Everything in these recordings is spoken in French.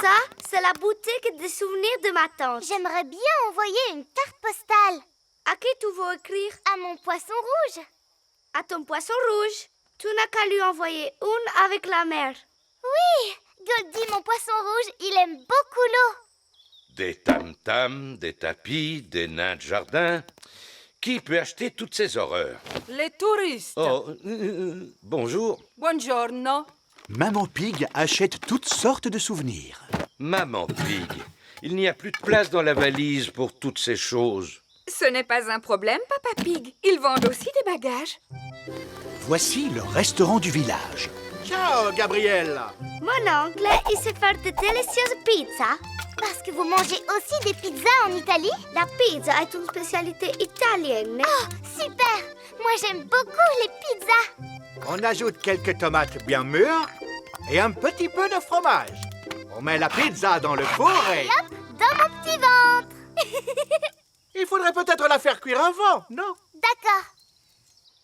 Ça, c'est la boutique des souvenirs de ma tante. J'aimerais bien envoyer une carte postale. À qui tu veux écrire? À mon poisson rouge. À ton poisson rouge. Tu n'as qu'à lui envoyer une avec la mer. Oui, Goldie, mon poisson rouge, il aime beaucoup l'eau. Des tam-tams, des tapis, des nains de jardin. Qui peut acheter toutes ces horreurs? Les touristes. Oh, bonjour. Buongiorno. Maman Pig achète toutes sortes de souvenirs. Maman Pig, il n'y a plus de place dans la valise pour toutes ces choses. Ce n'est pas un problème, Papa Pig. Ils vendent aussi des bagages. Voici le restaurant du village. Ciao, Gabrielle. Mon oncle, il sait faire de délicieuses pizzas. Parce que vous mangez aussi des pizzas en Italie? La pizza est une spécialité italienne. Oh, super! Moi, j'aime beaucoup les pizzas. On ajoute quelques tomates bien mûres et un petit peu de fromage. On met la pizza dans le four et... Hop, dans mon petit ventre. Il faudrait peut-être la faire cuire avant, non? D'accord,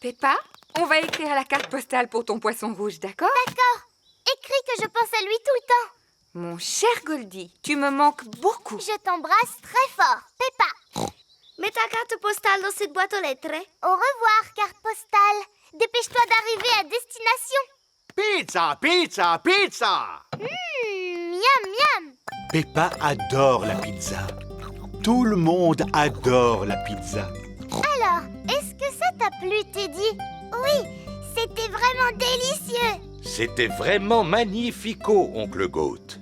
Peppa, on va écrire à la carte postale pour ton poisson rouge, d'accord? d'accord. Écris que je pense à lui tout le temps. Mon cher Goldie, tu me manques beaucoup. Je t'embrasse très fort, Peppa. Mets ta carte postale dans cette boîte aux lettres. Au revoir, carte postale. Dépêche-toi d'arriver à destination. Pizza, pizza, pizza! Miam, miam. Peppa adore la pizza. Tout le monde adore la pizza. Alors, est-ce que ça t'a plu, Teddy? Oui, c'était vraiment délicieux. C'était vraiment magnifico, oncle Goat.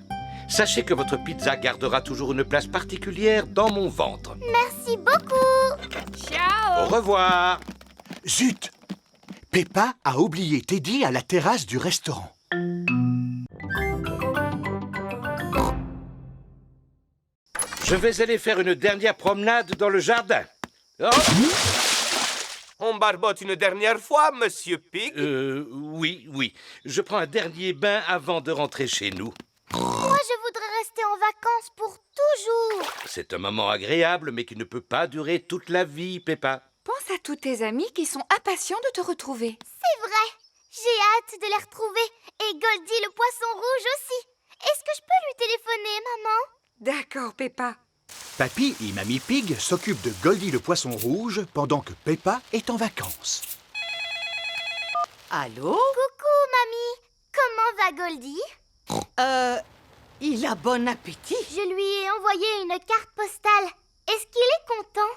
Sachez que votre pizza gardera toujours une place particulière dans mon ventre. Merci beaucoup. Ciao. Au revoir. Zut! Peppa a oublié Teddy à la terrasse du restaurant. Je vais aller faire une dernière promenade dans le jardin. Oh, On barbote une dernière fois, Monsieur Pig. oui. Je prends un dernier bain avant de rentrer chez nous. Moi, je voudrais rester en vacances pour toujours. C'est un moment agréable, mais qui ne peut pas durer toute la vie, Peppa. Pense à tous tes amis qui sont impatients de te retrouver. C'est vrai. J'ai hâte de les retrouver. Et Goldie, le poisson rouge aussi. Est-ce que je peux lui téléphoner, maman? D'accord, Peppa. Papy et Mamie Pig s'occupent de Goldie le poisson rouge pendant que Peppa est en vacances. Allô? Coucou, mamie. Comment va Goldie? Il a bon appétit. Je lui ai envoyé une carte postale. Est-ce qu'il est content?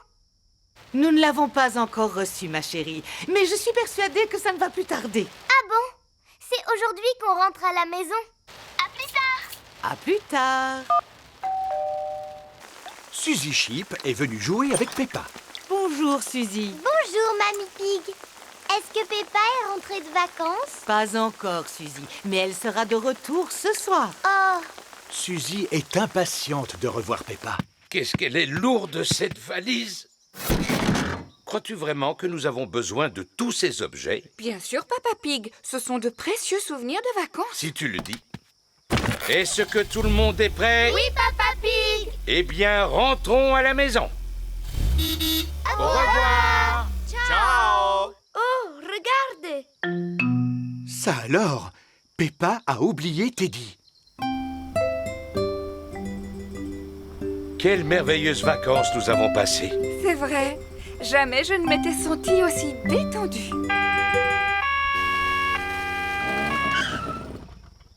Nous ne l'avons pas encore reçu, ma chérie. Mais je suis persuadée que ça ne va plus tarder. Ah bon? C'est aujourd'hui qu'on rentre à la maison. À plus tard. À plus tard. Suzy Sheep est venue jouer avec Peppa. Bonjour, Suzy. Bonjour, mamie Pig. Est-ce que Peppa est rentrée de vacances? Pas encore, Suzy, mais elle sera de retour ce soir. Oh, Suzy est impatiente de revoir Peppa. Qu'est-ce qu'elle est lourde, cette valise! Crois-tu vraiment que nous avons besoin de tous ces objets? Bien sûr, Papa Pig. Ce sont de précieux souvenirs de vacances. Si tu le dis. Est-ce que tout le monde est prêt? oui, Papa Pig. Eh bien, rentrons à la maison. Au revoir. Ciao. Oh, regarde! Ça alors, Peppa a oublié Teddy. Quelles merveilleuses vacances nous avons passées. C'est vrai. Jamais je ne m'étais sentie aussi détendue.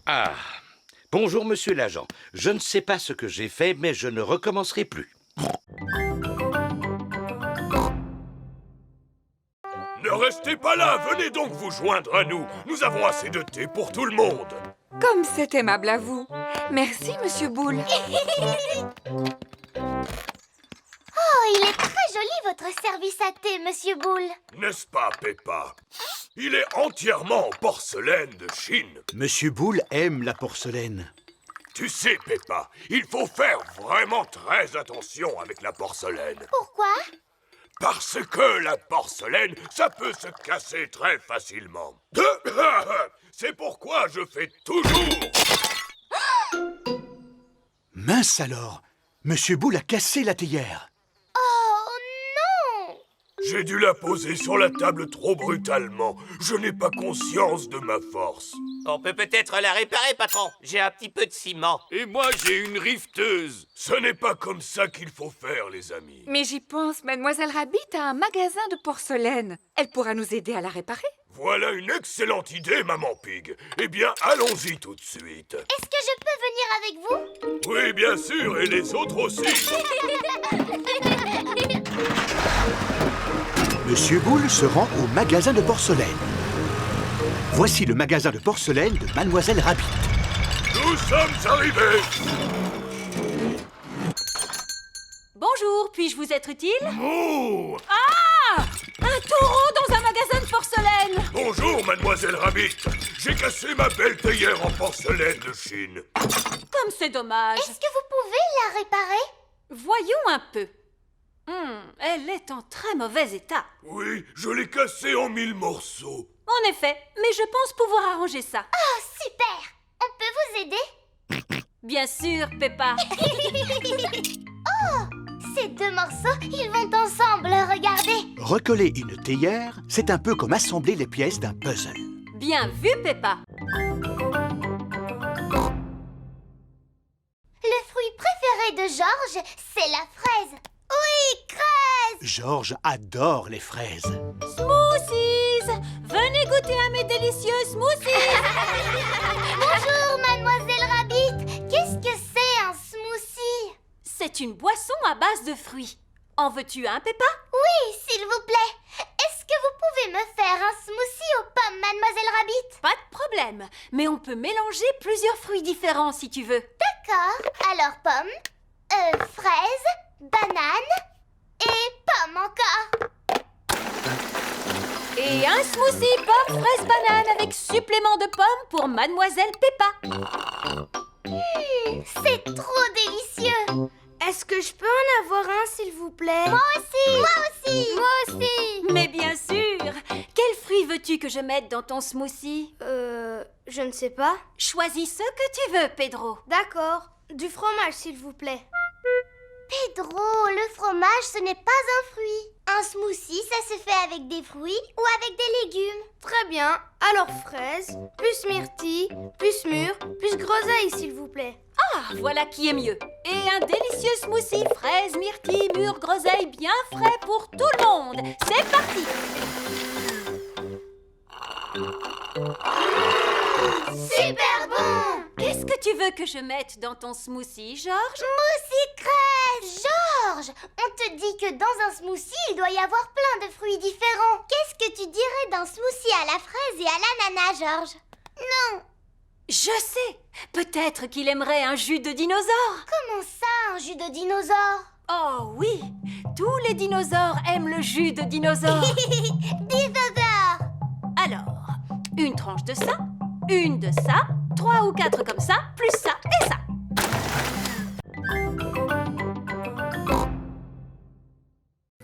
Ah, bonjour, monsieur l'agent. Je ne sais pas ce que j'ai fait, mais je ne recommencerai plus. Ne restez pas là, venez donc vous joindre à nous. Nous avons assez de thé pour tout le monde. Comme c'est aimable à vous. Merci, Monsieur Boule. Oh, il est très joli votre service à thé, Monsieur Boule. N'est-ce pas, Peppa? Il est entièrement en porcelaine de Chine. Monsieur Boule aime la porcelaine. Tu sais, Peppa, il faut faire vraiment très attention avec la porcelaine. Pourquoi? Parce que la porcelaine, ça peut se casser très facilement. C'est pourquoi je fais toujours... Mince alors, Monsieur Boule a cassé la théière. Oh non! J'ai dû la poser sur la table trop brutalement. Je n'ai pas conscience de ma force. On peut peut-être la réparer, patron. J'ai un petit peu de ciment. Et moi, j'ai une rifteuse. Ce n'est pas comme ça qu'il faut faire, les amis. Mais j'y pense, Mademoiselle Rabbit a un magasin de porcelaine. Elle pourra nous aider à la réparer. Voilà une excellente idée, Maman Pig. Eh bien, allons-y tout de suite. Est-ce que je peux venir avec vous? Oui, bien sûr, et les autres aussi. Monsieur Boule se rend au magasin de porcelaine. Voici le magasin de porcelaine de Mademoiselle Rabbit. Nous sommes arrivés. Bonjour, puis-je vous être utile? Oh! Un taureau dans un magasin de porcelaine! Bonjour, Mademoiselle Rabbit. J'ai cassé ma belle théière en porcelaine de Chine. Comme c'est dommage. Est-ce que vous pouvez la réparer? Voyons un peu. Elle est en très mauvais état. Oui, je l'ai cassée en 1000 morceaux. En effet, mais je pense pouvoir arranger ça. Oh, super! On peut vous aider? Bien sûr, Peppa. Oh! Ces deux morceaux, ils vont ensemble, regardez! Recoller une théière, c'est un peu comme assembler les pièces d'un puzzle. Bien vu, Peppa. Le fruit préféré de Georges, c'est la fraise. Oui, fraise! Georges adore les fraises. Smoothies! Venez goûter à mes délicieux smoothies! Bonjour, Mademoiselle Rabbit! Qu'est-ce que c'est un smoothie? C'est une boisson à base de fruits. En veux-tu un, Peppa? Oui, s'il vous plaît. Est-ce que vous pouvez me faire un smoothie aux pommes, Mademoiselle Rabbit? Pas de problème, mais on peut mélanger plusieurs fruits différents si tu veux. D'accord. Alors, pommes, fraises, bananes et pommes encore. Et un smoothie pomme, fraise, banane avec supplément de pommes pour Mademoiselle Peppa. C'est trop délicieux. Est-ce que je peux en avoir un, s'il vous plaît? Moi aussi. Moi aussi. Moi aussi. Mais bien sûr! Quel fruit veux-tu que je mette dans ton smoothie? Je ne sais pas. Choisis ce que tu veux, Pedro. D'accord. Du fromage, s'il vous plaît. Pedro, le fromage, ce n'est pas un fruit. Un smoothie, ça se fait avec des fruits ou avec des légumes. Très bien. Alors fraise, plus myrtille, plus mûre, plus groseille, s'il vous plaît. Ah, voilà qui est mieux. Et un délicieux smoothie fraise, myrtille, mûre, groseille bien frais pour tout le monde. C'est parti! Super bon! Qu'est-ce que tu veux que je mette dans ton smoothie, Georges? Smoothie fraise! Georges, on te dit que dans un smoothie, il doit y avoir plein de fruits différents. Qu'est-ce que tu dirais d'un smoothie à la fraise et à l'ananas, Georges? Non! Je sais! Peut-être qu'il aimerait un jus de dinosaure. Comment ça, un jus de dinosaure? Oh oui! Tous les dinosaures aiment le jus de dinosaure. Dinosaure! Alors, une tranche de ça, une de ça, 3 ou 4 comme ça, plus ça et ça.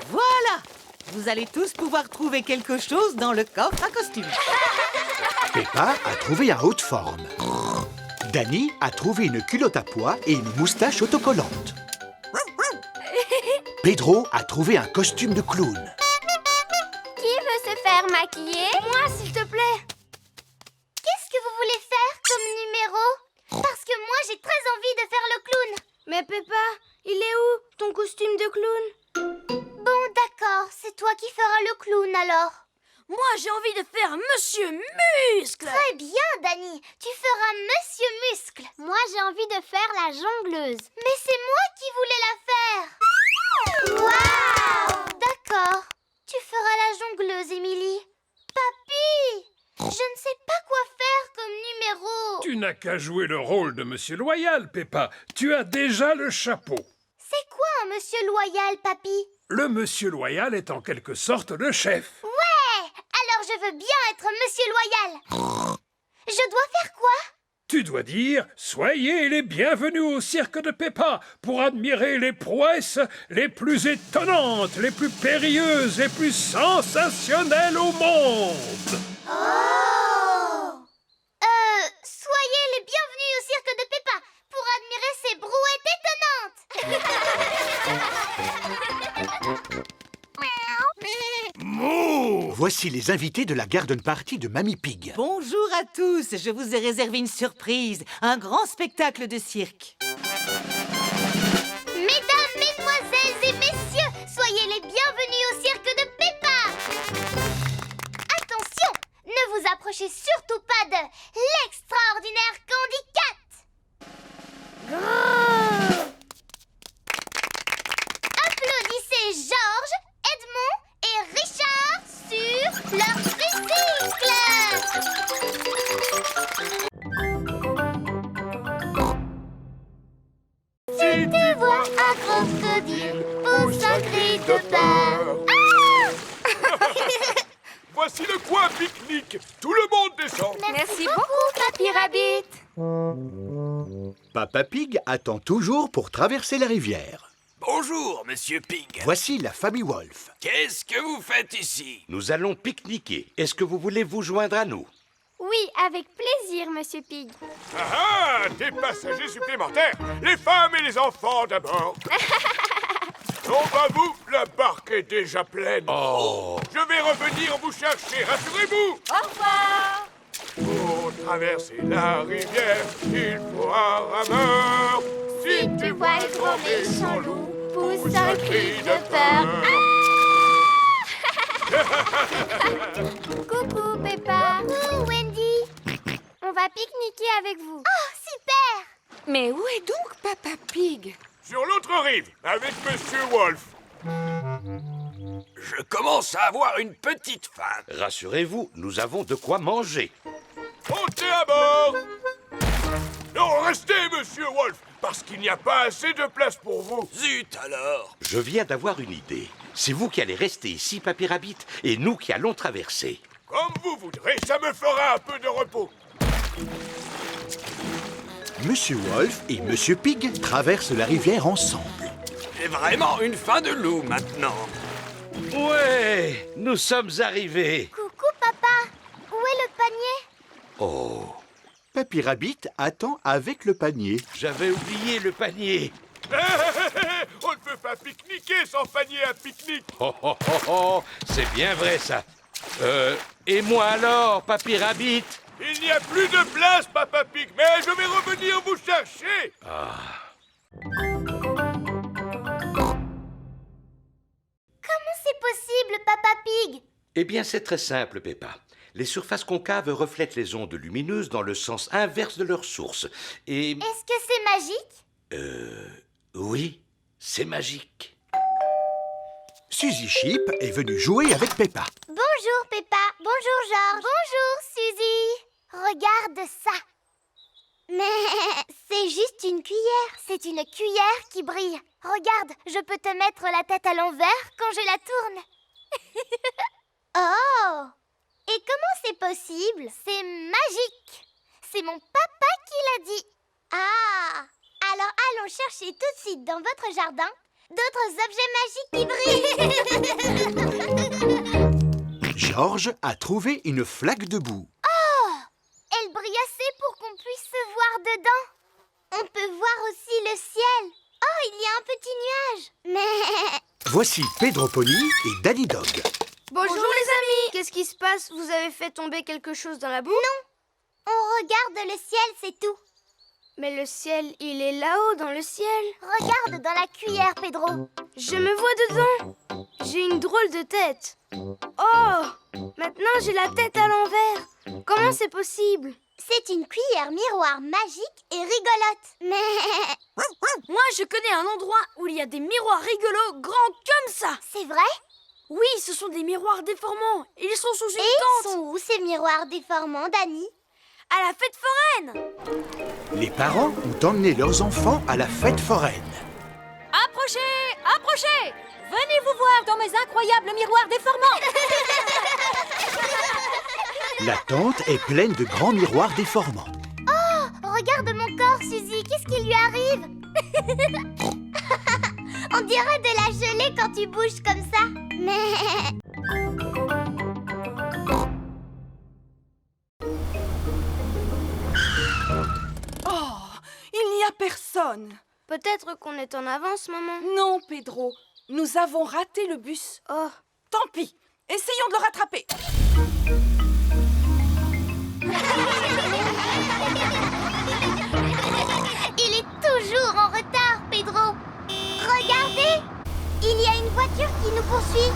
Voilà! Vous allez tous pouvoir trouver quelque chose dans le coffre à costume. Peppa a trouvé un haut de forme. Danny a trouvé une culotte à pois et une moustache autocollante. Pedro a trouvé un costume de clown. Qui veut se faire maquiller? Moi, s'il te plaît. Qu'est-ce que vous voulez faire comme numéro? Parce que moi, j'ai très envie de faire le clown. Mais Peppa, il est où, ton costume de clown? Bon, d'accord, c'est toi qui feras le clown alors. Moi, j'ai envie de faire Monsieur Muscle. Très bien, Danny. Tu feras Monsieur Muscle. Moi, j'ai envie de faire la jongleuse. Mais c'est moi qui voulais la faire. Waouh! D'accord. Tu feras la jongleuse, Émilie. Papy, je ne sais pas quoi faire comme numéro. Tu n'as qu'à jouer le rôle de Monsieur Loyal, Peppa. Tu as déjà le chapeau. C'est quoi un Monsieur Loyal, Papy? Le Monsieur Loyal est en quelque sorte le chef. Ouais! Alors je veux bien être Monsieur Loyal. Je dois faire quoi? Tu dois dire « Soyez les bienvenus au cirque de Peppa pour admirer les prouesses les plus étonnantes, les plus périlleuses, les plus sensationnelles au monde !» Oh! Soyez les bienvenus au cirque de Peppa pour admirer ces brouettes étonnantes. Voici les invités de la garden party de Mamie Pig. Bonjour à tous, je vous ai réservé une surprise, un grand spectacle de cirque. Mesdames, mesdemoiselles et messieurs, soyez les bienvenus au cirque de Peppa. Attention, ne vous approchez surtout pas de l'extraordinaire Candy Cat. Applaudissez Georges, Edmond et Richard sur leur tricycle. Si tu vois un crocodile, pousse un cri de peur. Voici le coin pique-nique. Tout le monde descend. Merci beaucoup, Papy Rabbit. Papa Pig attend toujours pour traverser la rivière. Bonjour, Monsieur Pig. Voici la famille Wolf. Qu'est-ce que vous faites ici? Nous allons pique-niquer. Est-ce que vous voulez vous joindre à nous? Oui, avec plaisir, Monsieur Pig. Ah, des passagers supplémentaires. Les femmes et les enfants d'abord. Non, pas vous, la barque est déjà pleine. Oh! Je vais revenir vous chercher, rassurez-vous. Au revoir. Pour traverser la rivière, il faut un rameur. Si tu vois le grand méchant loup, pousse un cri de peur. Coucou, Peppa. Coucou, Wendy. On va pique-niquer avec vous. Oh, super. Mais où est donc Papa Pig? Sur l'autre rive, avec Monsieur Wolf. Je commence à avoir une petite faim. Rassurez-vous, nous avons de quoi manger. Montez à bord. Non, restez, Monsieur Wolf, parce qu'il n'y a pas assez de place pour vous. Zut alors. Je viens d'avoir une idée. C'est vous qui allez rester ici, Papy Rabbit, et nous qui allons traverser. Comme vous voudrez, ça me fera un peu de repos. Monsieur Wolf et Monsieur Pig traversent la rivière ensemble. J'ai vraiment une faim de loup maintenant. Ouais, nous sommes arrivés. Coucou, papa. Où est le panier? Oh, Papy Rabbit attend avec le panier. j'avais oublié le panier. On ne peut pas pique-niquer sans panier à pique-nique. Oh, oh, oh, oh, c'est bien vrai ça. Et moi alors, Papy Rabbit? Il n'y a plus de place, Papa Pig, mais je vais revenir vous chercher. Comment c'est possible, Papa Pig? Eh bien, c'est très simple, Peppa. Les surfaces concaves reflètent les ondes lumineuses dans le sens inverse de leur source. Et... Est-ce que c'est magique? oui, c'est magique. Suzy Sheep est venue jouer avec Peppa. Bonjour, Peppa. Bonjour, Georges. Bonjour, Suzy. Regarde ça. Mais c'est juste une cuillère. C'est une cuillère qui brille. Regarde, je peux te mettre la tête à l'envers quand je la tourne. Oh! Et comment c'est possible? C'est magique. C'est mon papa qui l'a dit. Ah! Alors allons chercher tout de suite dans votre jardin d'autres objets magiques qui brillent. Georges a trouvé une flaque de boue. Oh! Elle brille assez pour qu'on puisse se voir dedans. On peut voir aussi le ciel. Oh, il y a un petit nuage. Mais... Voici Pedro Pony et Danny Dog. Bonjour les amis. Qu'est-ce qui se passe? Vous avez fait tomber quelque chose dans la boue? Non. On regarde le ciel, c'est tout. Mais le ciel, il est là-haut dans le ciel. Regarde dans la cuillère, Pedro. Je me vois dedans. J'ai une drôle de tête. Oh! Maintenant, j'ai la tête à l'envers. Comment c'est possible? C'est une cuillère miroir magique et rigolote. Mais... Moi, je connais un endroit où il y a des miroirs rigolos grands comme ça. C'est vrai? Oui, ce sont des miroirs déformants. Ils sont sous une Et ils tente. sont où ces miroirs déformants, Dani? À la fête foraine. Les parents ont emmené leurs enfants à la fête foraine. Approchez, approchez. Venez vous voir dans mes incroyables miroirs déformants. La tente est pleine de grands miroirs déformants. Oh, regarde mon corps, Suzy. Qu'est-ce qui lui arrive? On dirait de la gelée quand tu bouges comme ça. Mais... Oh, il n'y a personne. Peut-être qu'on est en avance, maman. Non, Pedro, nous avons raté le bus. Oh, Tant pis, Essayons de le rattraper. Il est toujours en retard, Pedro. Regardez, il y a une voiture qui nous poursuit.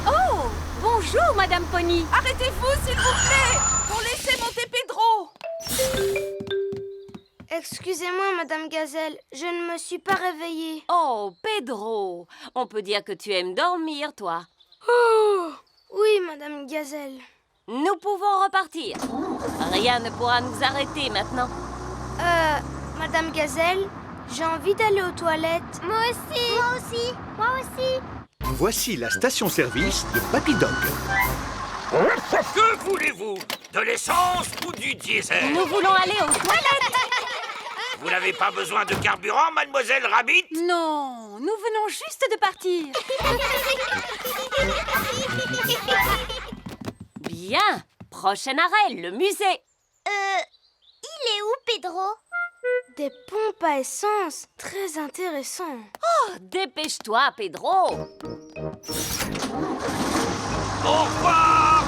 Oh, bonjour, Madame Pony. Arrêtez-vous, s'il vous plaît, pour laisser monter Pedro. Excusez-moi, Madame Gazelle, je ne me suis pas réveillée. Oh, Pedro, on peut dire que tu aimes dormir, toi. Oh, oui, Madame Gazelle. Nous pouvons repartir. Rien ne pourra nous arrêter maintenant. Madame Gazelle, j'ai envie d'aller aux toilettes. Moi aussi. Moi aussi. Moi aussi. Voici la station-service de Papy Dog. Que voulez-vous? De l'essence ou du diesel? Nous voulons aller aux toilettes. Vous n'avez pas besoin de carburant, mademoiselle Rabbit? Non, nous venons juste de partir. Bien, prochain arrêt, le musée. Il est où, Pedro? Des pompes à essence, très intéressant. Oh, dépêche-toi, Pedro. Au revoir!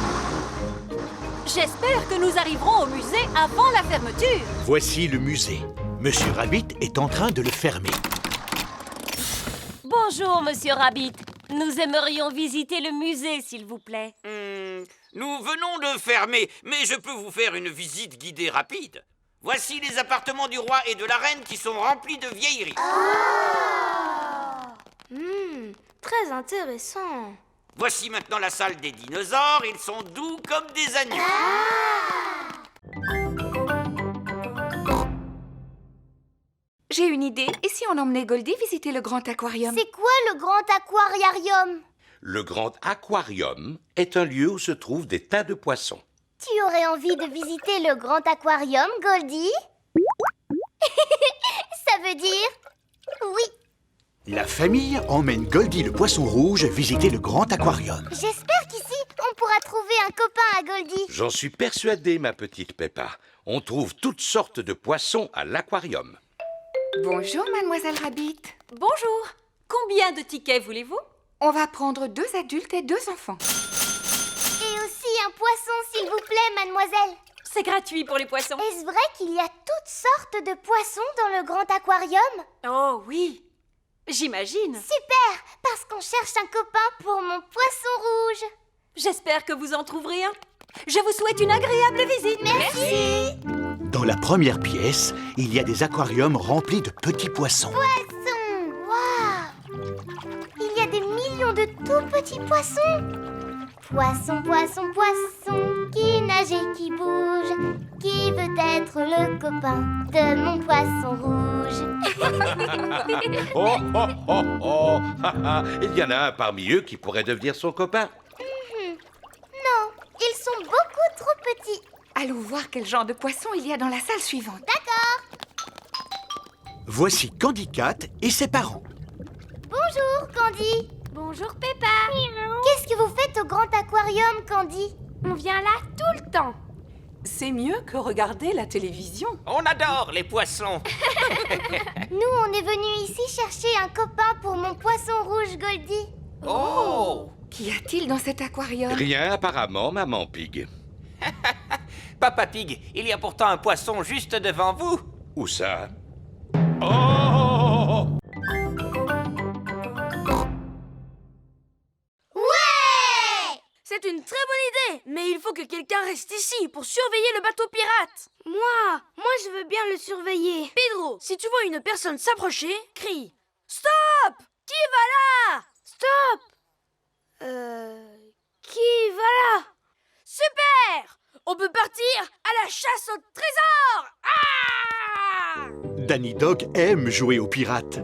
J'espère que nous arriverons au musée avant la fermeture. Voici le musée. Monsieur Rabbit est en train de le fermer. Bonjour, Monsieur Rabbit. Nous aimerions visiter le musée, s'il vous plaît. Nous venons de fermer, mais je peux vous faire une visite guidée rapide. Voici les appartements du roi et de la reine qui sont remplis de vieilleries. Très intéressant. Voici maintenant la salle des dinosaures. Ils sont doux comme des agneaux. J'ai une idée. Et si on emmenait Goldie visiter le grand aquarium? C'est quoi le grand aquariarium? Le grand aquarium est un lieu où se trouvent des tas de poissons. Tu aurais envie de visiter le grand aquarium, Goldie? Ça veut dire oui. La famille emmène Goldie le poisson rouge visiter le grand aquarium. J'espère qu'ici, on pourra trouver un copain à Goldie. J'en suis persuadé, ma petite Peppa. On trouve toutes sortes de poissons à l'aquarium. Bonjour, mademoiselle Rabbit. Bonjour. Combien de tickets voulez-vous? On va prendre 2 adultes et 2 enfants. Et aussi un poisson, s'il vous plaît, mademoiselle. C'est gratuit pour les poissons. Est-ce vrai qu'il y a toutes sortes de poissons dans le grand aquarium? Oh oui, j'imagine. Super, parce qu'on cherche un copain pour mon poisson rouge. J'espère que vous en trouverez un. Je vous souhaite une agréable visite. Merci. Dans la première pièce, il y a des aquariums remplis de petits poissons. Poisson, waouh! Il y a des millions de tout petits poissons. Poisson, poisson, poisson, qui nage et qui bouge, qui veut être le copain de mon poisson rouge. Oh, oh, oh, oh. Il y en a un parmi eux qui pourrait devenir son copain. Non, ils sont beaucoup trop petits. Allons voir quel genre de poisson il y a dans la salle suivante. D'accord. Voici Candy Cat et ses parents. Bonjour, Candy. Bonjour, Peppa. Qu'est-ce que vous faites au grand aquarium, Candy? On vient là tout le temps. C'est mieux que regarder la télévision. On adore les poissons. Nous, on est venus ici chercher un copain pour mon poisson rouge, Goldie. Oh! Qu'y a-t-il dans cet aquarium? Rien apparemment, Maman Pig. Papa Pig, il y a pourtant un poisson juste devant vous. Où ça? Oh! Ouais! C'est une très bonne idée, mais il faut que quelqu'un reste ici pour surveiller le bateau pirate. Moi je veux bien le surveiller. Pedro, si tu vois une personne s'approcher, crie « Stop! Qui va là? Stop! Qui va là? Super! On peut partir à la chasse au trésor! Ah! Danny Dog aime jouer aux pirates.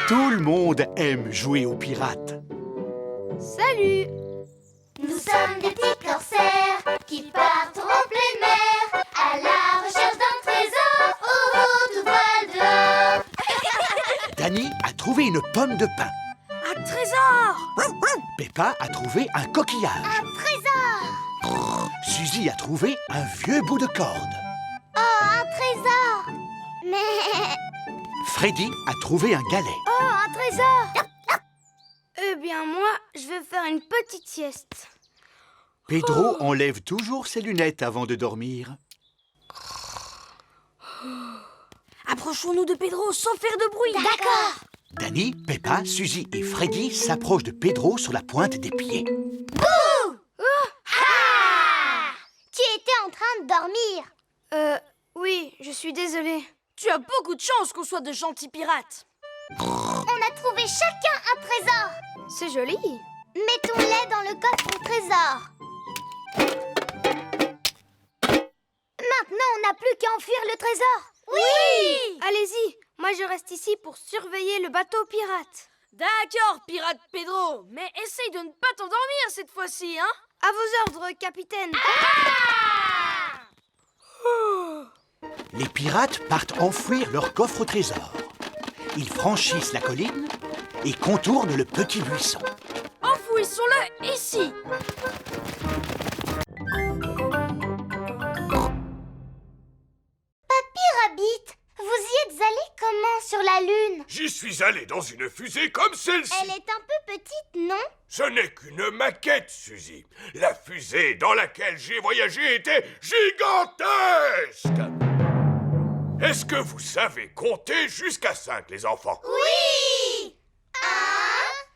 Tout le monde aime jouer aux pirates. Salut! Nous sommes des petits corsaires qui partent en pleine mer à la recherche d'un trésor au haut voile dehors. Danny a trouvé une pomme de pin. Un trésor! Peppa a trouvé un coquillage. Un trésor! Suzy a trouvé un vieux bout de corde. Oh, un trésor! Mais... Freddy a trouvé un galet. Oh, un trésor! Eh bien, moi, je vais faire une petite sieste. Pedro enlève toujours ses lunettes avant de dormir. Approchons-nous de Pedro sans faire de bruit. D'accord. Danny, Peppa, Suzy et Freddy s'approchent de Pedro sur la pointe des pieds. Bouh! Tu étais en train de dormir. Oui, je suis désolée. Tu as beaucoup de chance qu'on soit de gentils pirates. On a trouvé chacun un trésor. C'est joli. Mettons-les dans le coffre au trésor. Maintenant, on n'a plus qu'à enfuir le trésor. Oui! Allez-y, moi je reste ici pour surveiller le bateau pirate. D'accord, pirate Pedro, mais essaye de ne pas t'endormir cette fois-ci, hein? À vos ordres, capitaine. Les pirates partent enfouir leur coffre au trésor. Ils franchissent la colline et contournent le petit buisson. Enfouissons-le ici. Rabbit, vous y êtes allé comment sur la Lune? J'y suis allé dans une fusée comme celle-ci. Elle est un peu petite, non? Ce n'est qu'une maquette, Suzy. La fusée dans laquelle j'ai voyagé était gigantesque. Est-ce que vous savez compter jusqu'à 5, les enfants? Oui!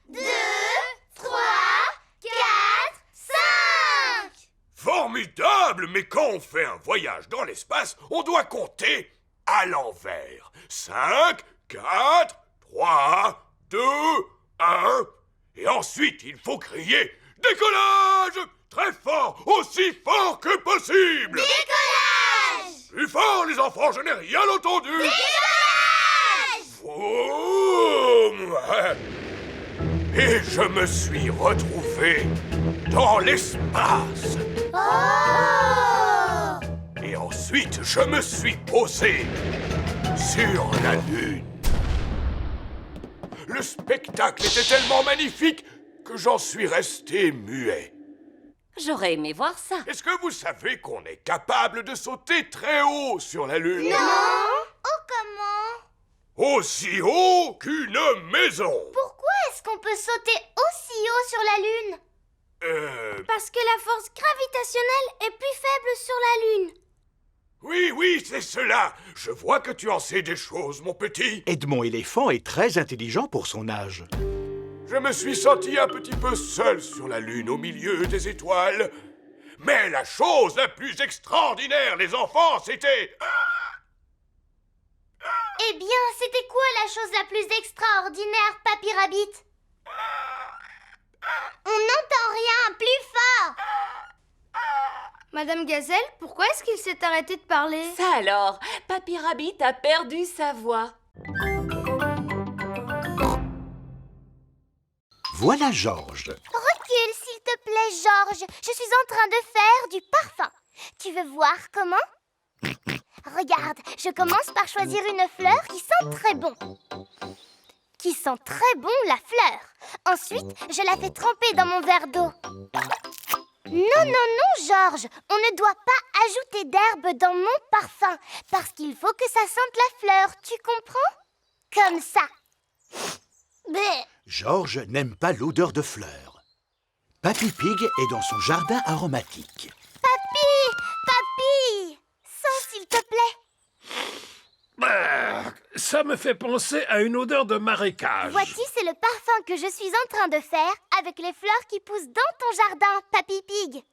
1, 2, 3, 4, 5! Formidable, mais quand on fait un voyage dans l'espace, on doit compter à l'envers. 5, 4, 3, 2, 1. Et ensuite, il faut crier « Décollage !» Très fort, aussi fort que possible. Décollage! Plus fort, les enfants, je n'ai rien entendu. Décollage! Vroom. Et je me suis retrouvé dans l'espace. Oh! Et ensuite, je me suis posé sur la Lune. Le spectacle était tellement magnifique que j'en suis resté muet. J'aurais aimé voir ça. Est-ce que vous savez qu'on est capable de sauter très haut sur la Lune? Non! Oh, comment? Aussi haut qu'une maison. Pourquoi est-ce qu'on peut sauter aussi haut sur la Lune? Parce que la force gravitationnelle est plus faible sur la Lune. Oui, c'est cela. Je vois que tu en sais des choses, mon petit. Edmond éléphant est très intelligent pour son âge. Je me suis senti un petit peu seul sur la Lune, au milieu des étoiles. Mais la chose la plus extraordinaire, les enfants, c'était... Eh bien, c'était quoi la chose la plus extraordinaire, Papy Rabbit? On n'entend rien, plus fort! Madame Gazelle, pourquoi est-ce qu'il s'est arrêté de parler? Ça alors, Papy Rabbit a perdu sa voix. Voilà Georges. Recule, s'il te plaît, Georges. Je suis en train de faire du parfum. Tu veux voir comment? Regarde, je commence par choisir une fleur qui sent très bon. Qui sent très bon la fleur. Ensuite, je la fais tremper dans mon verre d'eau. Non, Georges. On ne doit pas ajouter d'herbe dans mon parfum. Parce qu'il faut que ça sente la fleur, tu comprends? Comme ça. Bleh. Georges n'aime pas l'odeur de fleurs. Papy Pig est dans son jardin aromatique. Papy, sens s'il te plaît. Ça me fait penser à une odeur de marécage. Voici, c'est le parfum que je suis en train de faire avec les fleurs qui poussent dans ton jardin, Papy Pig.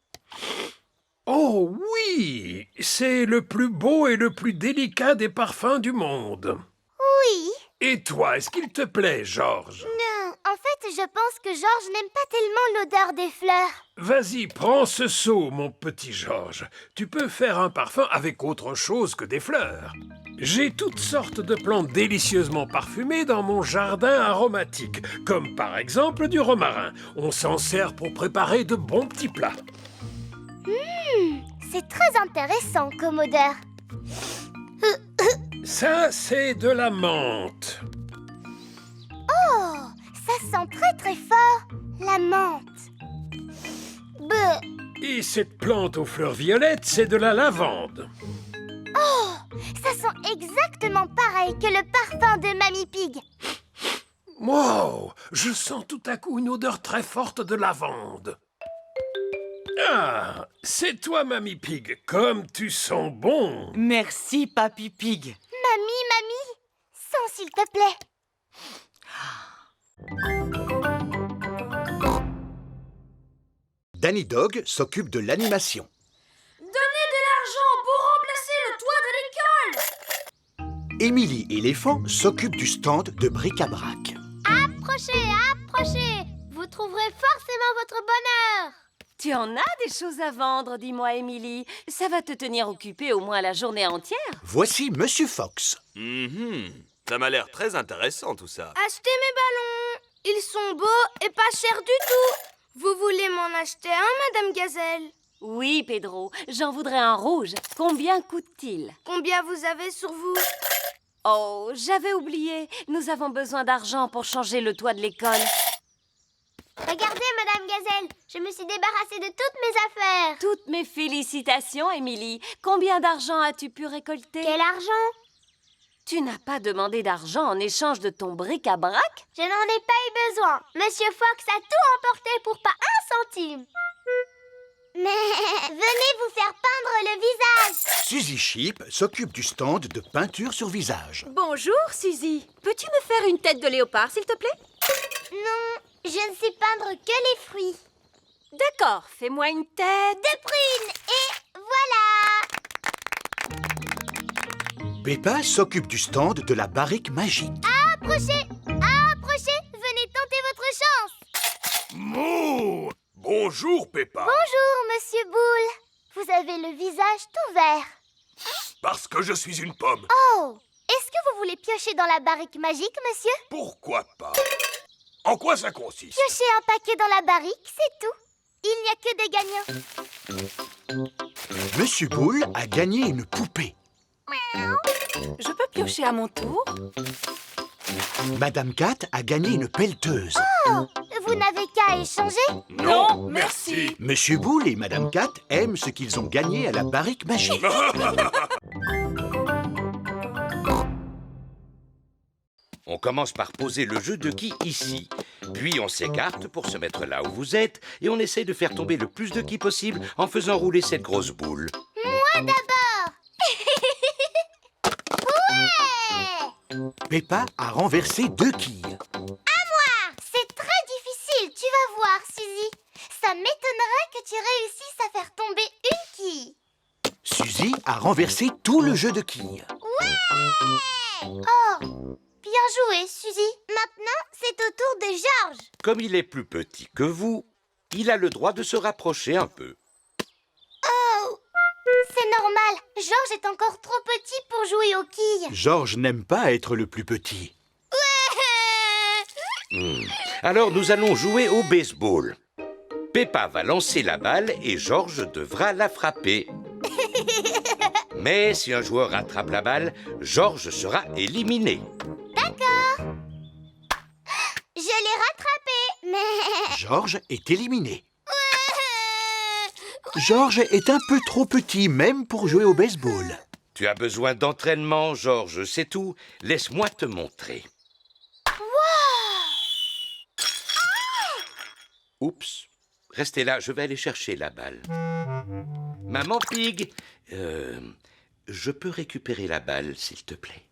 Oh oui, c'est le plus beau et le plus délicat des parfums du monde. Oui. Et toi, est-ce qu'il te plaît, Georges? Non, en fait, je pense que Georges n'aime pas tellement l'odeur des fleurs. Vas-y, prends ce seau, mon petit Georges. Tu peux faire un parfum avec autre chose que des fleurs. J'ai toutes sortes de plantes délicieusement parfumées dans mon jardin aromatique, comme par exemple du romarin. On s'en sert pour préparer de bons petits plats. C'est très intéressant comme odeur. Ça, c'est de la menthe. Oh, ça sent très très fort, la menthe. Bleh. Et cette plante aux fleurs violettes, c'est de la lavande. Oh, ça sent exactement pareil que le parfum de Mamie Pig. Wow, je sens tout à coup une odeur très forte de lavande. Ah, c'est toi, Mamie Pig. Comme tu sens bon. Merci, Papy Pig. Mamie, sens s'il te plaît. Danny Dog s'occupe de l'animation. Donnez de l'argent pour remplacer le toit de l'école. Émilie éléphant s'occupe du stand de bric-à-brac. Approchez. Vous trouverez forcément votre bonheur. Tu en as des choses à vendre, dis-moi, Émilie. Ça va te tenir occupée au moins la journée entière. Voici Monsieur Fox. Ça m'a l'air très intéressant tout ça. Achetez mes ballons. Ils sont beaux et pas chers du tout. Vous voulez m'en acheter un, Madame Gazelle? Oui, Pedro, j'en voudrais un rouge. Combien coûte-t-il? Combien vous avez sur vous? Oh, j'avais oublié. Nous avons besoin d'argent pour changer le toit de l'école. Regardez, Madame Gazelle, je me suis débarrassée de toutes mes affaires. Toutes mes félicitations, Émilie. Combien d'argent as-tu pu récolter? Quel argent? Tu n'as pas demandé d'argent en échange de ton bric-à-brac? Je n'en ai pas eu besoin. Monsieur Fox a tout emporté pour pas un centime. Mais venez vous faire peindre le visage. Suzy Sheep s'occupe du stand de peinture sur visage. Bonjour, Suzy. Peux-tu me faire une tête de léopard, s'il te plaît? Non, je ne sais peindre que les fruits. D'accord, fais-moi une tête de prune. Et voilà. Peppa s'occupe du stand de la barrique magique. Approchez. Venez tenter votre chance. Mouh! Bonjour, Peppa. Bonjour, Monsieur Boule. Vous avez le visage tout vert. Parce que je suis une pomme. Oh, est-ce que vous voulez piocher dans la barrique magique, monsieur? Pourquoi pas? En quoi ça consiste? Piocher un paquet dans la barrique, c'est tout. Il n'y a que des gagnants. Monsieur Boule a gagné une poupée. Je peux piocher à mon tour? Madame Cat a gagné une pelleteuse. Oh, vous n'avez qu'à échanger? Non, merci. Monsieur Boule et Madame Cat aiment ce qu'ils ont gagné à la barrique magique. On commence par poser le jeu de qui ici. Puis on s'écarte pour se mettre là où vous êtes et on essaie de faire tomber le plus de qui possible en faisant rouler cette grosse boule. Moi d'abord. Ouais. Peppa a renversé 2 quilles. À moi. C'est très difficile, tu vas voir, Suzy. Ça m'étonnerait que tu réussisses à faire tomber une quille. Suzy a renversé tout le jeu de quilles. Ouais. Oh, bien joué, Suzy. Maintenant, c'est au tour de George. Comme il est plus petit que vous, il a le droit de se rapprocher un peu. Oh, c'est normal. George est encore trop petit pour jouer aux quilles. George n'aime pas être le plus petit. Alors nous allons jouer au baseball. Peppa va lancer la balle et George devra la frapper. Mais si un joueur rattrape la balle, George sera éliminé. D'accord. Je l'ai rattrapé, mais... George est éliminé. George est un peu trop petit, même pour jouer au baseball. Tu as besoin d'entraînement, George, c'est tout. Laisse-moi te montrer. Oups. Restez là, je vais aller chercher la balle. Maman Pig, je peux récupérer la balle, s'il te plaît?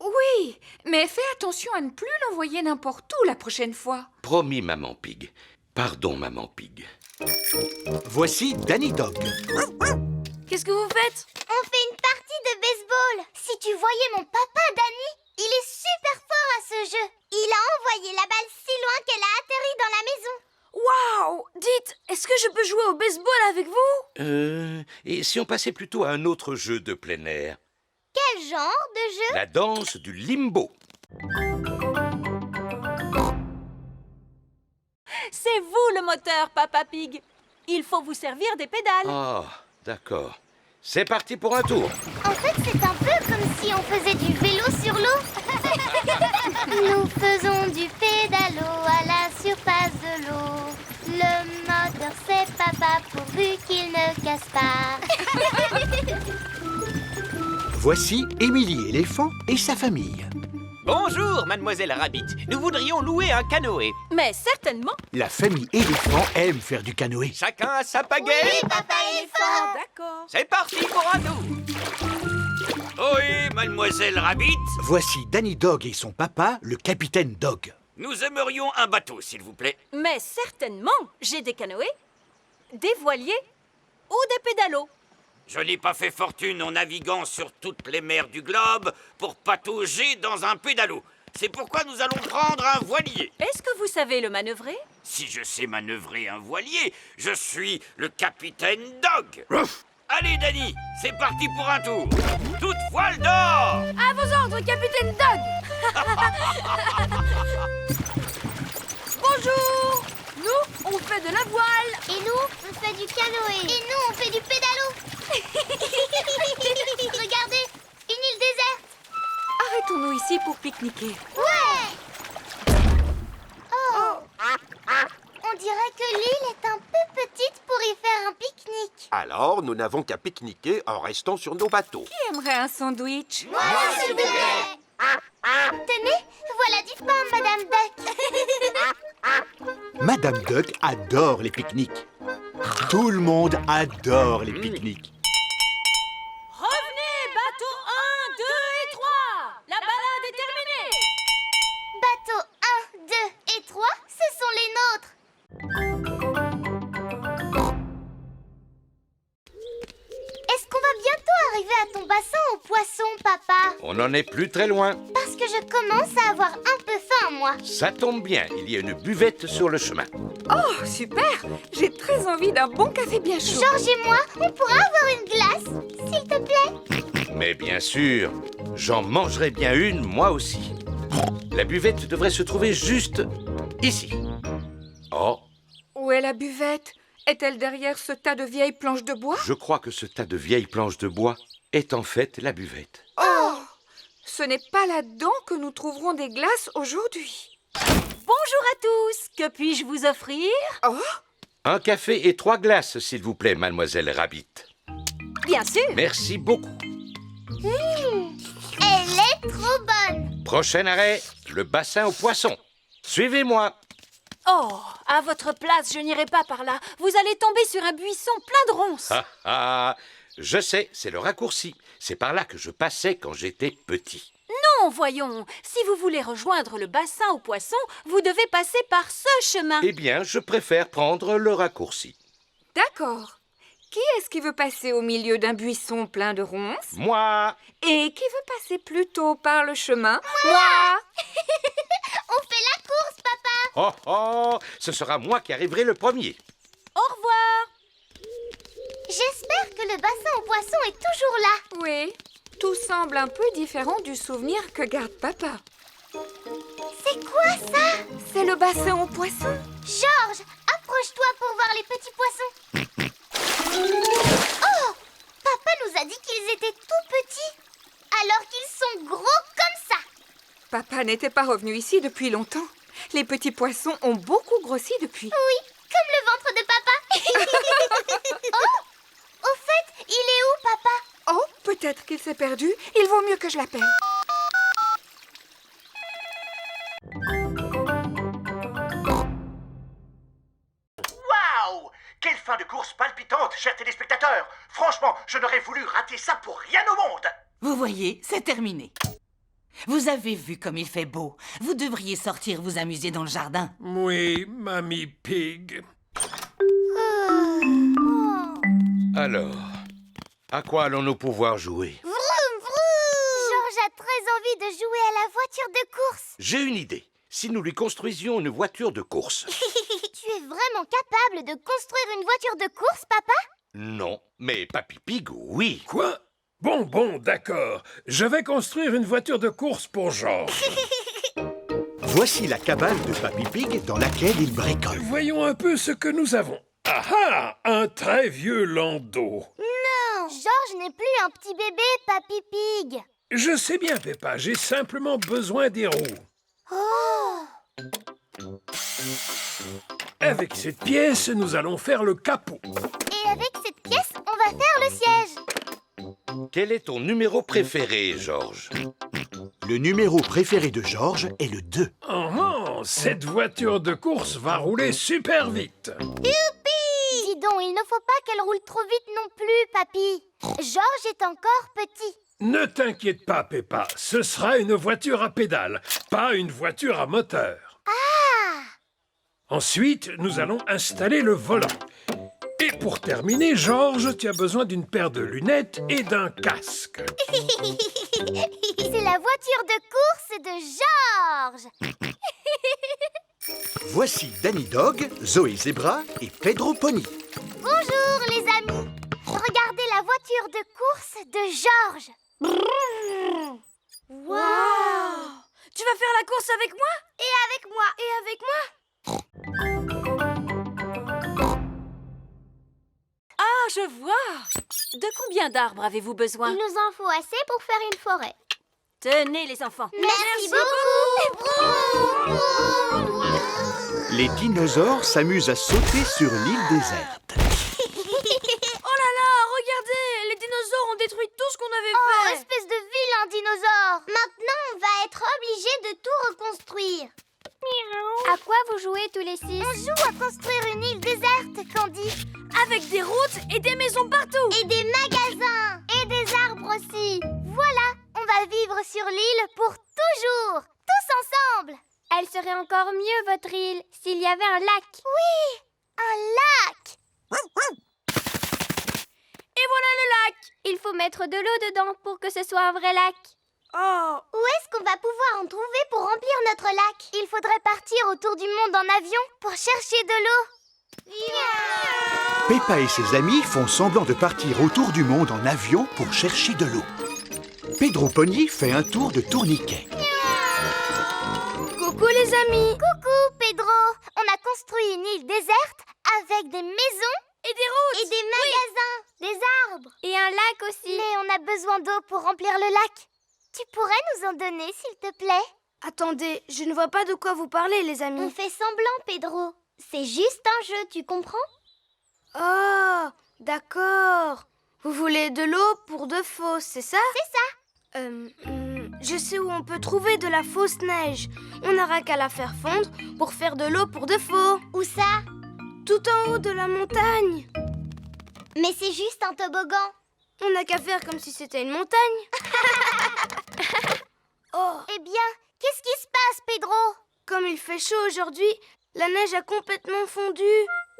Oui, mais fais attention à ne plus l'envoyer n'importe où la prochaine fois. Promis, Maman Pig. Pardon, Maman Pig. Voici Danny Dog. Qu'est-ce que vous faites? On fait une partie de baseball. Si tu voyais mon papa, Danny, il est super fort à ce jeu. Il a envoyé la balle si loin qu'elle a atterri dans la maison. Waouh! Dites, est-ce que je peux jouer au baseball avec vous? Et si on passait plutôt à un autre jeu de plein air? Quel genre de jeu? La danse du limbo. C'est vous le moteur, Papa Pig. Il faut vous servir des pédales. Ah, d'accord. C'est parti pour un tour. En fait, c'est un peu comme si on faisait du vélo sur l'eau. Nous faisons du pédalo à la surface de l'eau. Le moteur, c'est papa pourvu qu'il ne casse pas. Voici Émilie éléphant et sa famille. Bonjour, mademoiselle Rabbit. Nous voudrions louer un canoë. Mais certainement. La famille éléphant aime faire du canoë. Chacun a sa pagaie. Oui, papa éléphant. D'accord. C'est parti pour un tour. Ohé, mademoiselle Rabbit, Voici Danny Dog et son papa, le capitaine Dog. nous aimerions un bateau, s'il vous plaît. Mais certainement. J'ai des canoës, des voiliers ou des pédalos. Je n'ai pas fait fortune en naviguant sur toutes les mers du globe pour patauger dans un pédalo. C'est pourquoi nous allons prendre un voilier. Est-ce que vous savez le manœuvrer? Si je sais manœuvrer un voilier, je suis le capitaine Dog. Allez, Danny, c'est parti pour un tour. Toute voile d'or. À vos ordres, capitaine Dog. Bonjour. Nous, on fait de la voile. Et nous, on fait du canoë. Et nous, on fait du pédalo. Regardez, une île déserte. Arrêtons-nous ici pour pique-niquer. Ouais. Oh. On dirait que l'île est un peu petite pour y faire un pique-nique. Alors, nous n'avons qu'à pique-niquer en restant sur nos bateaux. Qui aimerait un sandwich? Moi, s'il vous plaît. Tenez, voilà du pain, Madame Duck. Madame Duck adore les pique-niques. Tout le monde adore les pique-niques. Revenez, bateau 1, 2 et 3. La balade est terminée. Bateau 1, 2 et 3, ce sont les nôtres. Est-ce qu'on va bientôt arriver à ton bassin aux poissons, papa? On n'en est plus très loin. Parce que je commence à avoir un peu faim, moi. Ça tombe bien, il y a une buvette sur le chemin. Oh, super! J'ai très envie d'un bon café bien chaud. Georges et moi, on pourra avoir une glace, s'il te plaît? Mais bien sûr, j'en mangerai bien une, moi aussi. La buvette devrait se trouver juste ici. Oh, Où est la buvette? Est-elle derrière ce tas de vieilles planches de bois? je crois que ce tas de vieilles planches de bois est en fait la buvette. Oh! Ce n'est pas là-dedans que nous trouverons des glaces aujourd'hui. Bonjour à tous. Que puis-je vous offrir? Oh! Un café et 3 glaces, s'il vous plaît, mademoiselle Rabbit. Bien sûr. Merci beaucoup. Elle est trop bonne. Prochain arrêt, le bassin aux poissons. Suivez-moi. Oh, à votre place, je n'irai pas par là. Vous allez tomber sur un buisson plein de ronces. Ah ah, je sais, c'est le raccourci. C'est par là que je passais quand j'étais petit. Non, voyons. Si vous voulez rejoindre le bassin aux poissons, vous devez passer par ce chemin. Eh bien, je préfère prendre le raccourci. D'accord. Qui est-ce qui veut passer au milieu d'un buisson plein de ronces? Moi. Et qui veut passer plutôt par le chemin? Moi. On fait la course, papa. Oh oh, ce sera moi qui arriverai le premier. Au revoir. J'espère que le bassin aux poissons est toujours là. Oui, tout semble un peu différent du souvenir que garde papa. C'est quoi ça? C'est le bassin aux poissons. Georges, approche-toi pour voir les petits poissons. Oh! Papa nous a dit qu'ils étaient tout petits, alors qu'ils sont gros comme ça. Papa n'était pas revenu ici depuis longtemps. Les petits poissons ont beaucoup grossi depuis. Oui, comme le ventre de papa. Oh! Au fait, il est où, papa? Oh, peut-être qu'il s'est perdu. Il vaut mieux que je l'appelle. Waouh! Quelle fin de course palpitante, chers téléspectateurs! Franchement, je n'aurais voulu rater ça pour rien au monde! Vous voyez, c'est terminé. Vous avez vu comme il fait beau. Vous devriez sortir vous amuser dans le jardin. Oui, Mamie Pig. Alors, à quoi allons-nous pouvoir jouer? Vroom, vroom! Georges a très envie de jouer à la voiture de course. J'ai une idée. Si nous lui construisions une voiture de course. Tu es vraiment capable de construire une voiture de course, papa? Non, mais Papy Pig, oui. Quoi? Bon, d'accord. Je vais construire une voiture de course pour Georges. Voici la cabane de Papy Pig dans laquelle il bricole. Voyons un peu ce que nous avons. Ah ah! Un très vieux landau. Non, Georges n'est plus un petit bébé, Papy Pig. Je sais bien, Peppa, j'ai simplement besoin des roues. Oh! Avec cette pièce, nous allons faire le capot. Et avec cette pièce, on va faire le siège. Quel est ton numéro préféré, Georges? Le numéro préféré de Georges est le 2. Oh, cette voiture de course va rouler super vite. Youpi! Dis donc, il ne faut pas qu'elle roule trop vite non plus, papy. Georges est encore petit. Ne t'inquiète pas, Peppa, ce sera une voiture à pédales, pas une voiture à moteur. Ah! Ensuite, nous allons installer le volant. Et pour terminer, Georges, tu as besoin d'une paire de lunettes et d'un casque. C'est la voiture de course de Georges. Voici Danny Dog, Zoé Zebra et Pedro Pony. Bonjour les amis. Regardez la voiture de course de Georges. Wow! Tu vas faire la course avec moi? Et avec moi. Et avec moi? Ah, je vois! De combien d'arbres avez-vous besoin? Il nous en faut assez pour faire une forêt. Tenez, les enfants. Merci beaucoup. Les dinosaures s'amusent à sauter sur l'île déserte. Oh là là, regardez! Les dinosaures ont détruit tout ce qu'on avait Oh, fait! espèce de vilain dinosaure. Maintenant, on va être obligé de tout reconstruire. À quoi vous jouez tous les 6? On joue à construire une île déserte, Candy. Avec des routes et des maisons partout! Et des magasins. Et des arbres aussi. Voilà, on va vivre sur l'île pour toujours. Tous ensemble. Elle serait encore mieux, votre île, s'il y avait un lac. Oui, un lac. Et voilà le lac! Il faut mettre de l'eau dedans pour que ce soit un vrai lac. Oh! Où est-ce qu'on va pouvoir en trouver pour remplir notre lac? Il faudrait partir autour du monde en avion pour chercher de l'eau. Peppa et ses amis font semblant de partir autour du monde en avion pour chercher de l'eau. Pedro Pony fait un tour de tourniquet. Coucou les amis! Coucou, Pedro. On a construit une île déserte avec des maisons Et des routes! et des magasins, des arbres. Et un lac aussi. Mais on a besoin d'eau pour remplir le lac. Tu pourrais nous en donner, s'il te plaît? Attendez, je ne vois pas de quoi vous parlez, les amis. On fait semblant, Pedro. C'est juste un jeu, tu comprends? Oh, d'accord. Vous voulez de l'eau pour de faux, c'est ça? C'est ça. Je sais où on peut trouver de la fausse neige. On n'aura qu'à la faire fondre pour faire de l'eau pour de faux. Où ça? Tout en haut de la montagne. Mais c'est juste un toboggan. On n'a qu'à faire comme si c'était une montagne. Oh, Eh bien, qu'est-ce qui se passe, Pedro? comme il fait chaud aujourd'hui, la neige a complètement fondu.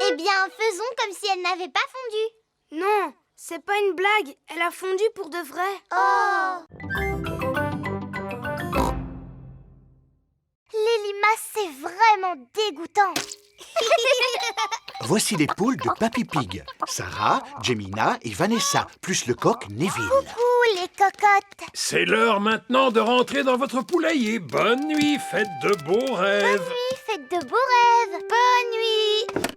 Eh bien, faisons comme si elle n'avait pas fondu. Non, c'est pas une blague, elle a fondu pour de vrai. Oh! Les limaces, c'est vraiment dégoûtant. Voici les poules de Papy Pig. Sarah, Jemina et Vanessa, plus le coq Neville. Coucou, les cocottes. C'est l'heure maintenant de rentrer dans votre poulailler. Bonne nuit, faites de beaux rêves. Bonne nuit, faites de beaux rêves. Bonne nuit.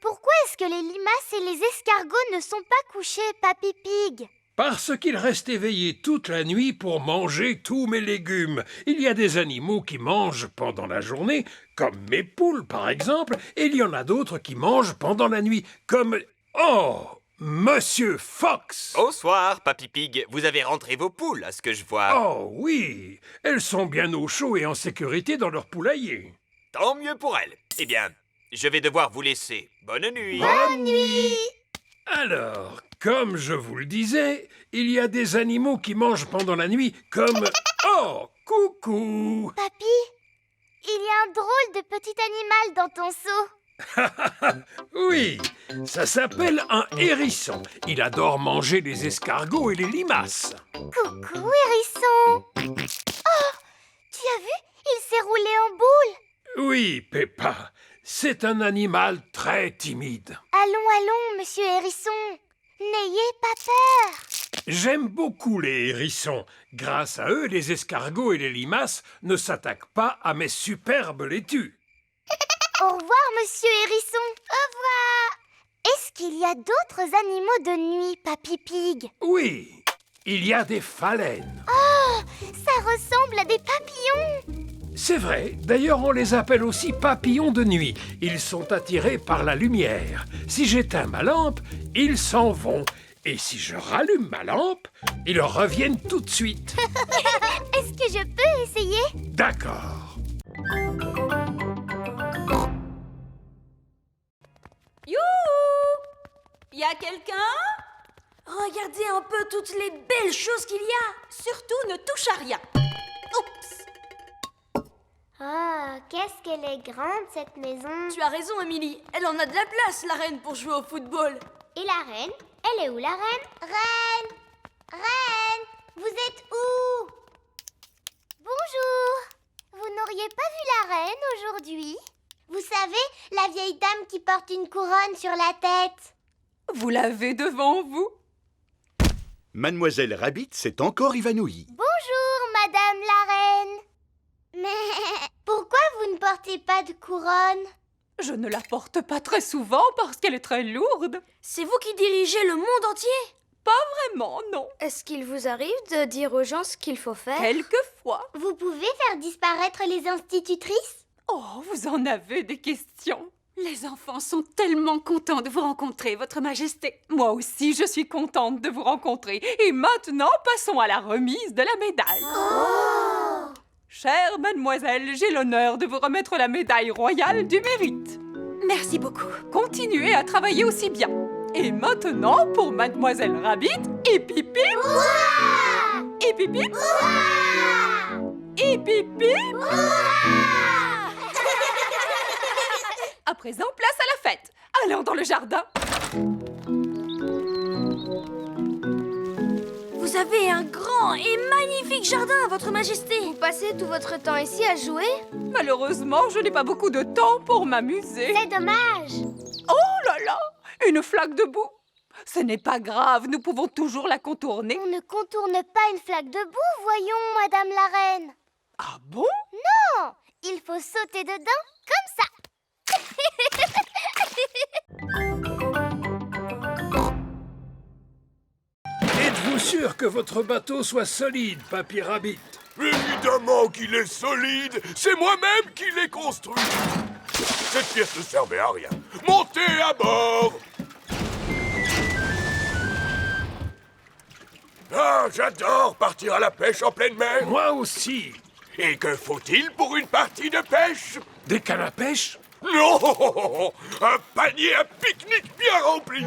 Pourquoi est-ce que les limaces et les escargots ne sont pas couchés, Papy Pig? Parce qu'ils restent éveillés toute la nuit pour manger tous mes légumes. Il y a des animaux qui mangent pendant la journée, comme mes poules par exemple, et il y en a d'autres qui mangent pendant la nuit, comme... Oh, Monsieur Fox! Bonsoir, Papy Pig. Vous avez rentré vos poules, à ce que je vois. Oh oui, elles sont bien au chaud et en sécurité dans leur poulailler. Tant mieux pour elles. Eh bien, je vais devoir vous laisser. Bonne nuit. Bonne nuit. Alors, comme je vous le disais, il y a des animaux qui mangent pendant la nuit, comme... Oh, coucou! Papy, il y a un drôle de petit animal dans ton seau. Oui, ça s'appelle un hérisson. Il adore manger les escargots et les limaces. Coucou, hérisson. Oh, tu as vu? Il s'est roulé en boule. Oui, Peppa, c'est un animal très timide. Allons, monsieur hérisson. N'ayez pas peur. J'aime beaucoup les hérissons. Grâce à eux, les escargots et les limaces ne s'attaquent pas à mes superbes laitues. Au revoir, monsieur hérisson. Au revoir. Est-ce qu'il y a d'autres animaux de nuit, Papy Pig? Oui, il y a des phalènes. Oh, ça ressemble à des papillons. C'est vrai, d'ailleurs on les appelle aussi papillons de nuit. Ils sont attirés par la lumière. Si j'éteins ma lampe, ils s'en vont. Et si je rallume ma lampe, ils reviennent tout de suite. Est-ce que je peux essayer? D'accord. Youhou! Y a quelqu'un? Regardez un peu toutes les belles choses qu'il y a. Surtout ne touche à rien. Oups! Oh, qu'est-ce qu'elle est grande, cette maison. Tu as raison, Amélie. Elle en a de la place, la reine, pour jouer au football. Et la reine? Elle est où, la reine? Reine! Reine! Vous êtes où? Bonjour! Vous n'auriez pas vu la reine aujourd'hui? Vous savez, la vieille dame qui porte une couronne sur la tête. Vous l'avez devant vous? Mademoiselle Rabbit s'est encore évanouie. Bonjour, Madame la reine. Mais pourquoi vous ne portez pas de couronne? Je ne la porte pas très souvent parce qu'elle est très lourde. C'est vous qui dirigez le monde entier? Pas vraiment, non. Est-ce qu'il vous arrive de dire aux gens ce qu'il faut faire? Quelquefois. Vous pouvez faire disparaître les institutrices? Oh, vous en avez des questions. Les enfants sont tellement contents de vous rencontrer, Votre Majesté. Moi aussi, je suis contente de vous rencontrer. Et maintenant, passons à la remise de la médaille. Oh! Chère mademoiselle, j'ai l'honneur de vous remettre la médaille royale du mérite. Merci beaucoup. Continuez à travailler aussi bien. Et maintenant, pour mademoiselle Rabbit, et pipi. Hurrah! Et pipi. Hurrah! Et pipi. Hurrah! À présent, place à la fête. Allons dans le jardin. Vous avez un grand et magnifique jardin, Votre Majesté. Vous passez tout votre temps ici à jouer? Malheureusement, je n'ai pas beaucoup de temps pour m'amuser. C'est dommage. Oh là là! Une flaque de boue! Ce n'est pas grave, nous pouvons toujours la contourner. On ne contourne pas une flaque de boue, voyons, Madame la reine. Ah bon? Non! Il faut sauter dedans comme ça. Êtes-vous sûr que votre bateau soit solide, Papy Rabbit? Évidemment qu'il est solide. C'est moi-même qui l'ai construit. Cette pièce ne servait à rien. Montez à bord. Ah, j'adore partir à la pêche en pleine mer. Moi aussi. Et que faut-il pour une partie de pêche? Des cannes à pêche? Non! Un panier à pique-nique bien rempli.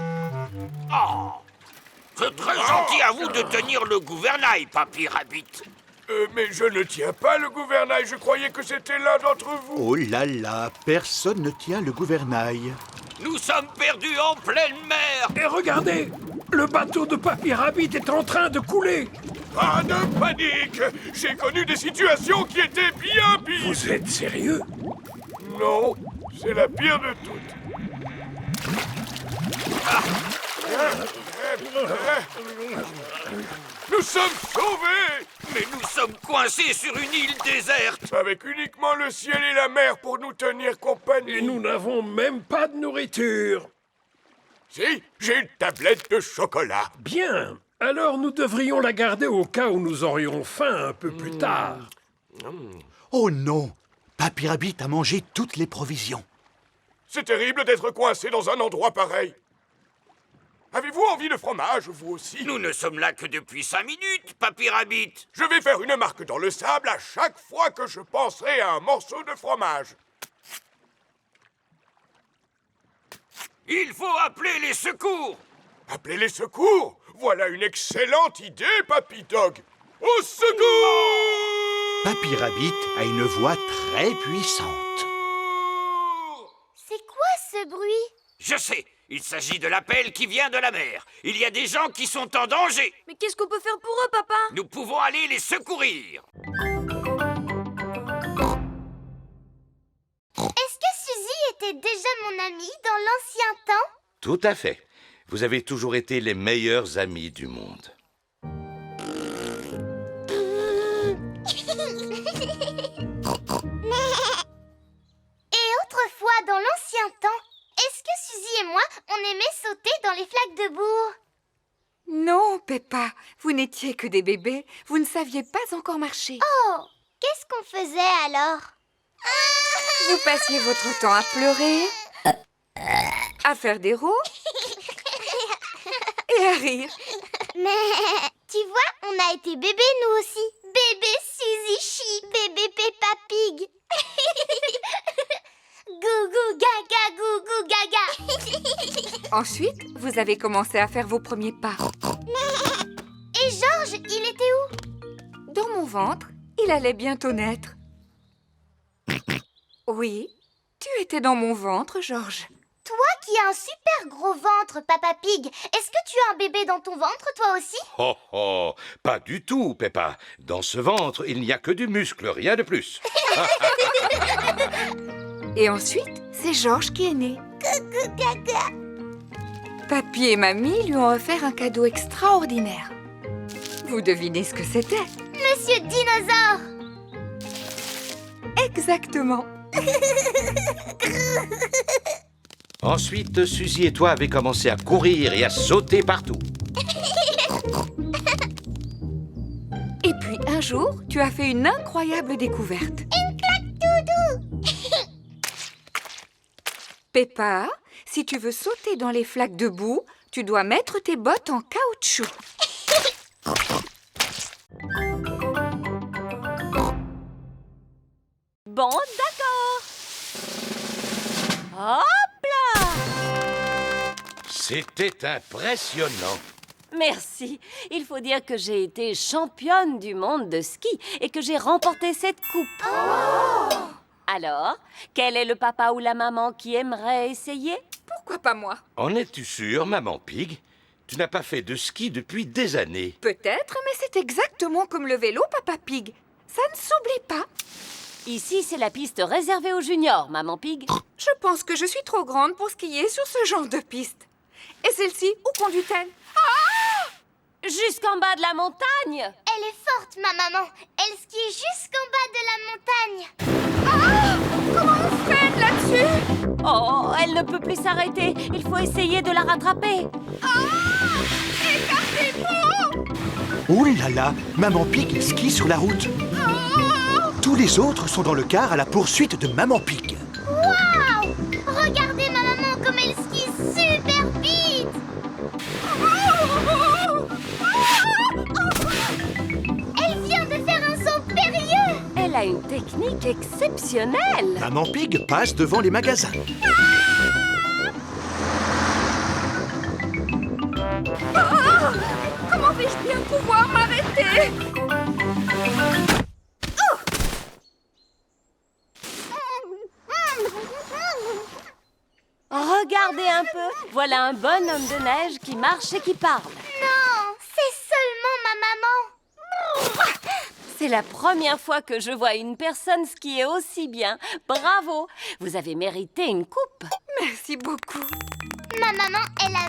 Oh! C'est très gentil à vous de tenir le gouvernail, Papy Rabbit. Mais je ne tiens pas le gouvernail. Je croyais que c'était l'un d'entre vous. Oh là là, personne ne tient le gouvernail. Nous sommes perdus en pleine mer. Et regardez, le bateau de Papy Rabbit est en train de couler. Pas de panique. J'ai connu des situations qui étaient bien pires. Vous êtes sérieux? Non, c'est la pire de toutes. Nous sommes sauvés! Mais nous sommes coincés sur une île déserte. Avec uniquement le ciel et la mer pour nous tenir compagnie. Et nous n'avons même pas de nourriture. Si, j'ai une tablette de chocolat. Bien. Alors nous devrions la garder au cas où nous aurions faim un peu plus tard. Oh non! Papy Rabbit a mangé toutes les provisions. C'est terrible d'être coincé dans un endroit pareil. Avez-vous envie de fromage, vous aussi? Nous ne sommes là que depuis 5 minutes, Papy Rabbit. Je vais faire une marque dans le sable à chaque fois que je penserai à un morceau de fromage. Il faut appeler les secours. Appeler les secours? Voilà une excellente idée, Papy Dog. Au secours! Papy Rabbit a une voix très puissante. C'est quoi ce bruit? Je sais, il s'agit de l'appel qui vient de la mer. Il y a des gens qui sont en danger. Mais qu'est-ce qu'on peut faire pour eux, papa? Nous pouvons aller les secourir. Est-ce que Suzy était déjà mon amie dans l'ancien temps? Tout à fait. Vous avez toujours été les meilleurs amis du monde. Et autrefois, dans l'ancien temps, est-ce que Suzy et moi, on aimait sauter dans les flaques de boue? Non, Peppa, vous n'étiez que des bébés. Vous ne saviez pas encore marcher. Oh, qu'est-ce qu'on faisait alors? Vous passiez votre temps à pleurer, à faire des rots et à rire. Mais tu vois, on a été bébés nous aussi. Bébé Suzy. zizi, bébé Peppa Pig. Gougou gaga, gougou gaga. Ensuite, vous avez commencé à faire vos premiers pas. Et Georges, il était où? Dans mon ventre, il allait bientôt naître. Oui, tu étais dans mon ventre, Georges. Toi qui as un super gros ventre, Papa Pig, est-ce que tu as un bébé dans ton ventre, toi aussi? Oh oh, pas du tout, Peppa. Dans ce ventre, il n'y a que du muscle, rien de plus. Et ensuite, c'est Georges qui est né. Coucou gaga. Papy et Mamie lui ont offert un cadeau extraordinaire. Vous devinez ce que c'était? Monsieur Dinosaure. Exactement. Ensuite, Suzy et toi avez commencé à courir et à sauter partout. Et puis un jour, tu as fait une incroyable découverte. Une claque doudou. Peppa, si tu veux sauter dans les flaques de boue, tu dois mettre tes bottes en caoutchouc. Bon, d'accord. Hop là! C'était impressionnant. Merci. Il faut dire que j'ai été championne du monde de ski et que j'ai remporté cette coupe. Oh! Alors, quel est le papa ou la maman qui aimerait essayer? Pourquoi pas moi? En es-tu sûre, maman Pig? Tu n'as pas fait de ski depuis des années. Peut-être, mais c'est exactement comme le vélo, Papa Pig. Ça ne s'oublie pas. Ici, c'est la piste réservée aux juniors, maman Pig. Je pense que je suis trop grande pour skier sur ce genre de piste. Et celle-ci, où conduit-elle? Ah! Jusqu'en bas de la montagne. Elle est forte, ma maman. Elle skie jusqu'en bas de la montagne. Ah! Comment on freine là-dessus? Oh, elle ne peut plus s'arrêter. Il faut essayer de la rattraper. Ah! Écartez-vous! Oh là là, Maman Pig skie sur la route. Tous les autres sont dans le car à la poursuite de Maman Pig. Waouh! Regardez ma maman comme elle skie super vite. Elle vient de faire un saut périlleux. Elle a une technique exceptionnelle. Maman Pig passe devant les magasins. Ah! Comment vais-je bien pouvoir m'arrêter? Regardez un peu. Voilà un bonhomme de neige qui marche et qui parle. Non, c'est seulement ma maman. C'est la première fois que je vois une personne skier aussi bien. Bravo. Vous avez mérité une coupe. Merci beaucoup. Ma maman est la